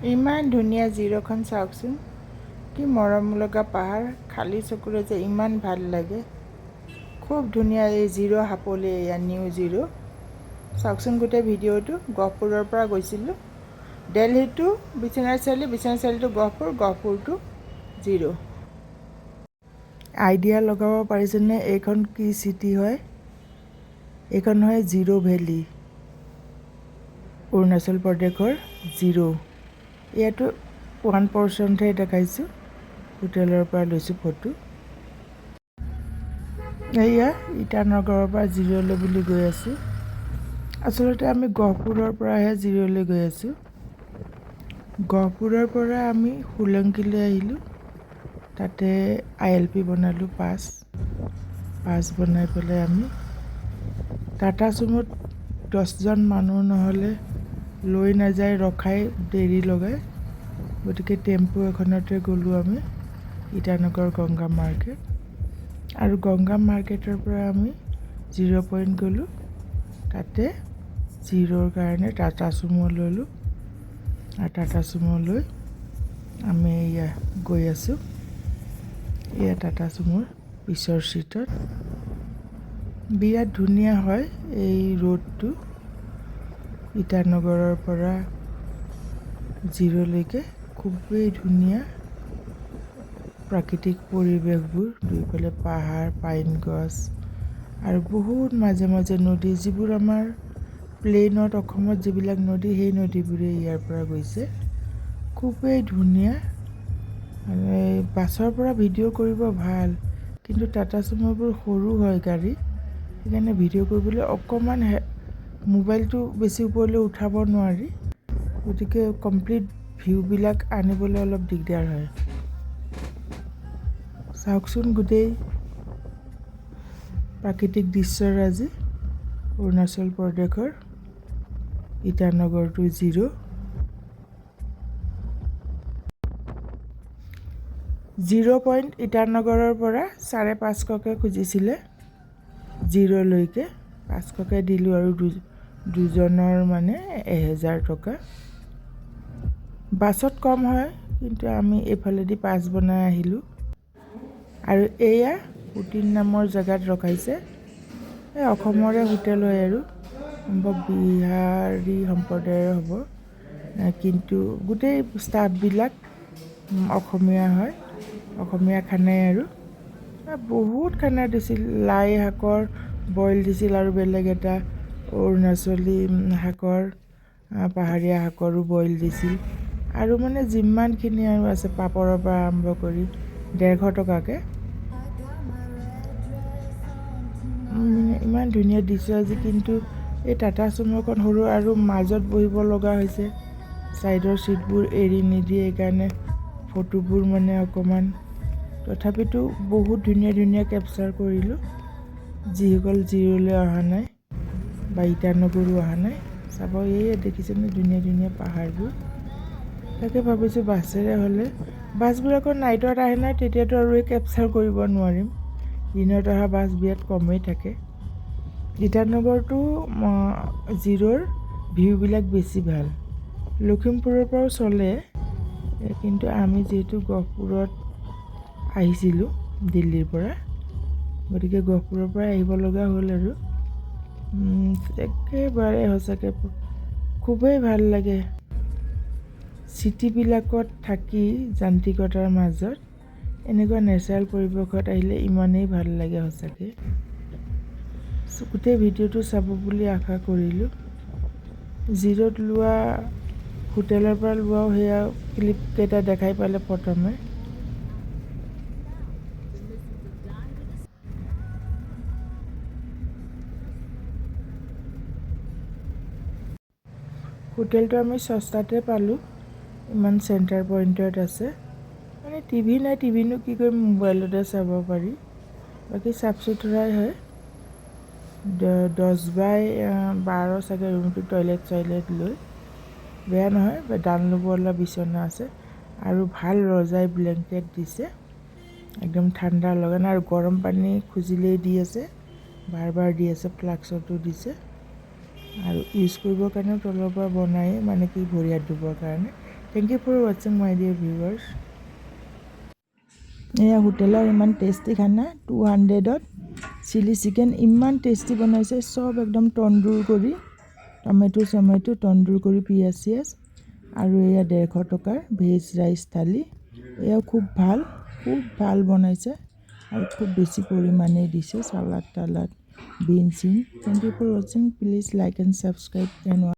ইমান ধুনীয়া জিৰ'খন চাওকচোন, কি মৰম লগা পাহাৰ, খালী চকুৰে যে ইমান ভাল লাগে। খুব ধুনীয়া এই জিৰ' হাপলি, এয়া নিউ জিৰ'। চাওকচোন গোটেই ভিডিঅ'টো। গহপুৰৰ পৰা গৈছিলোঁ। দেলহিটো বিশ্বনাথ চাৰিআলি, বিশ্বনাথ চাৰিআলিটো গহপুৰ, গহপুৰটো জিৰ'। আইডিয়া লগাব পাৰিছেনে এইখন কি চিটি হয়? এইখন হয় জিৰ' ভেলী, অৰুণাচল প্ৰদেশৰ জিৰ'। ইয়াতো 1%হে দেখাইছোঁ। হোটেলৰ পৰা লৈছোঁ ফটো। এয়া ইটানগৰৰ পৰা জিৰ'লৈ বুলি গৈ আছোঁ। আচলতে আমি গহপুৰৰ পৰাহে জিৰ'লৈ গৈ আছোঁ। গহপুৰৰ পৰা আমি সোলংকিলৈ আহিলোঁ। তাতে ILP বনালোঁ, পাছ বনাই পেলাই আমি টাটা চুমুত 10জন মানুহ নহ'লে লৈ নাযায়, ৰখাই দেৰি লগাই। গতিকে টেম্পু এখনতে গ'লোঁ আমি ইটানগৰ গংগা মাৰ্কেট। আৰু গংগা মাৰ্কেটৰ পৰা আমি জিৰ' পইণ্ট গ'লোঁ। তাতে জিৰ'ৰ কাৰণে টাটা চুমু ল'লোঁ। আৰু টাটা চুমু লৈ আমি এয়া গৈ আছোঁ। এয়া টাটা চুমুৰ পিছৰ চিটত। বিৰাট ধুনীয়া হয় এই ৰোডটো, ইটানগৰৰ পৰা জিৰ'লৈকে। খুবেই ধুনীয়া প্ৰাকৃতিক পৰিৱেশবোৰ, দুইফালে পাহাৰ, পাইন গছ আৰু বহুত মাজে মাজে নদী, যিবোৰ আমাৰ প্লেইনত অসমত যিবিলাক নদী, সেই নদীবোৰে ইয়াৰ পৰা গৈছে। খুবেই ধুনীয়া। মানে বাছৰ পৰা ভিডিঅ' কৰিব ভাল, কিন্তু টাটা চুমুবোৰ সৰু হয় গাড়ী, সেইকাৰণে ভিডিঅ' কৰিবলৈ অকণমান মোবাইলটো বেছি ওপৰলৈ উঠাব নোৱাৰি। গতিকে কমপ্লিট ভিউবিলাক আনিবলৈ অলপ দিগদাৰ হয়। চাওকচোন গোটেই প্ৰাকৃতিক দৃশ্যৰাজি, অৰুণাচল প্ৰদেশৰ ইটানগৰটো জিৰ'। পইণ্ট ইটানগৰৰ পৰা 550কৈ খুজিছিলে জিৰ'লৈকে। 500কৈ দিলোঁ আৰু দুজনৰ মানে 1000 টকা। বাছত কম হয়, কিন্তু আমি এইফালেদি পাছ বনাই আহিলোঁ। আৰু এয়া পুটিন নামৰ জেগাত ৰখাইছে। এই অসমৰে হোটেল হয় আৰু সম্ভৱ বিহাৰী সম্প্ৰদায়ৰ হ'ব, কিন্তু গোটেই ষ্টাফবিলাক অসমীয়া হয়। অসমীয়া খানাই আৰু বহুত খানা দিছিল। লাই শাকৰ বইল দিছিল আৰু বেলেগ এটা অৰুণাচলী শাকৰ, পাহাৰীয়া শাকৰো বইল দিছিল। আৰু মানে যিমানখিনি আৰু আছে, পাপৰৰ পৰা আৰম্ভ কৰি 150 টকাকৈ। ইমান ধুনীয়া দৃশ্য আজি, কিন্তু এই টাটা চুমুখন সৰু আৰু মাজত বহিব লগা হৈছে। ছাইডৰ ছিটবোৰ এৰি নিদিয়ে, সেইকাৰণে ফটোবোৰ মানে অকণমান, তথাপিতো বহুত ধুনীয়া ধুনীয়া কেপচাৰ কৰিলোঁ। যিসকল জিৰ'লৈ অহা নাই বা ইটানগৰো অহা নাই, চাব। এই দেখিছেনে ধুনীয়া ধুনীয়া পাহাৰবোৰ। তাকে ভাবিছোঁ বাছেৰে হ'লে, বাছবোৰ আকৌ নাইটত আহে নহয়, তেতিয়াতো আৰু এই কেপচাৰ কৰিব নোৱাৰিম। দিনত অহা বাছ বিৰাট কমেই থাকে। ইটানগৰটো জিৰ'ৰ ভিউবিলাক বেছি ভাল। লখিমপুৰৰ পৰাও চলে, কিন্তু আমি যিহেতু গহপুৰত আহিছিলোঁ দিল্লীৰ পৰা, গতিকে গহপুৰৰ পৰা আহিব লগা হ'ল। আৰু একেবাৰে সঁচাকৈ খুবেই ভাল লাগে চিটিবিলাকত থাকি, যান্ত্ৰিকতাৰ মাজত এনেকুৱা নেচাৰেল পৰিৱেশত আহিলে ইমানেই ভাল লাগে সঁচাকৈ। গোটেই ভিডিঅ'টো চাব বুলি আশা কৰিলোঁ। জিৰ'ত লোৱা, হোটেলৰ পৰা লোৱাও সেয়া ক্লিপকেইটা দেখাই পালে প্ৰথমে। হোটেলটো আমি সস্তাতে পালোঁ, ইমান চেণ্টাৰ পইণ্টত আছে। মানে টিভি নাই, টিভিনো কি কৰিম, মোবাইলতে চাব পাৰি। বাকী চাফ চুথৰাই হয়। 10x12 চাগে ৰুমটো, টয়লেট চয়লেট লৈ। বেয়া নহয়, দান ল'বলা বিচনা আছে আৰু ভাল ৰজাই ব্লেংকেট দিছে, একদম ঠাণ্ডা লগা নাই। আৰু গৰম পানী খুজিলেই দি আছে, বাৰ বাৰ দি আছে, ফ্লাক্সতো দিছে। আৰু ইউজ কৰিবৰ কাৰণেও তলৰ পৰা বনায়েই, মানে কি ভৰি হাত ধুবৰ কাৰণে। Thank you for watching my dear viewers. এয়া হোটেলৰ ইমান টেষ্টি খানা 200ত চিলি চিকেন ইমান টেষ্টি বনাইছে সব একদম তন্দুৰ কৰি টমেটো তন্দুৰ কৰি পিয়াজ চিয়াজ আৰু এয়া 150 টকাৰ ভেজ ৰাইচ থালি এয়া খুব ভাল বনাইছে আৰু খুব বেছি পৰিমাণে দিছে সালাড তালাড বিন চিন Thank you for watching. Please like and subscribe channel.